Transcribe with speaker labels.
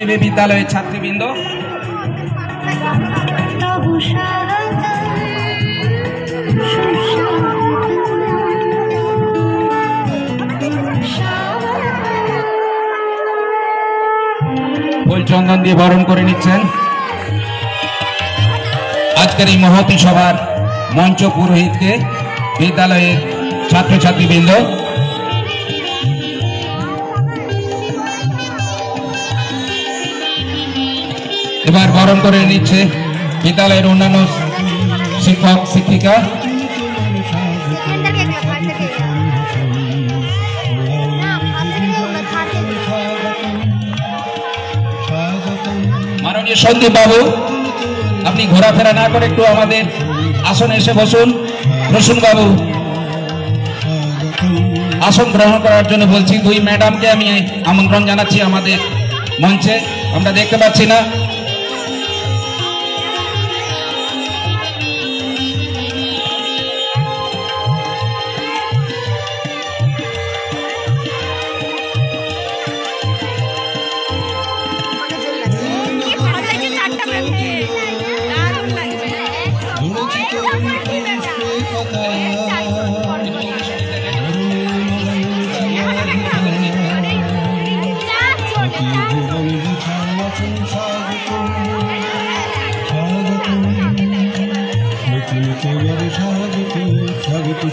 Speaker 1: বিদ্যালয়ের ছাত্রীবৃন্দ ফুল চন্দন দিয়ে বরণ করে নিচ্ছেন আজকের এই মহতী সভার মঞ্চ পুরোহিতকে বিদ্যালয়ের ছাত্রছাত্রীবৃন্দ। এবার বরণ করে নিচ্ছে বিদ্যালয়ের অন্যান্য শিক্ষক শিক্ষিকা। মাননীয় সন্দীপ বাবু, আপনি ঘোরাফেরা না করে একটু আমাদের আসনে এসে বসুন। রসুন বাবু, আসন গ্রহণ করার জন্য বলছি। দুই ম্যাডামকে আমি আমন্ত্রণ জানাচ্ছি আমাদের মঞ্চে। আমরা দেখতে পাচ্ছি না।
Speaker 2: স্বাগত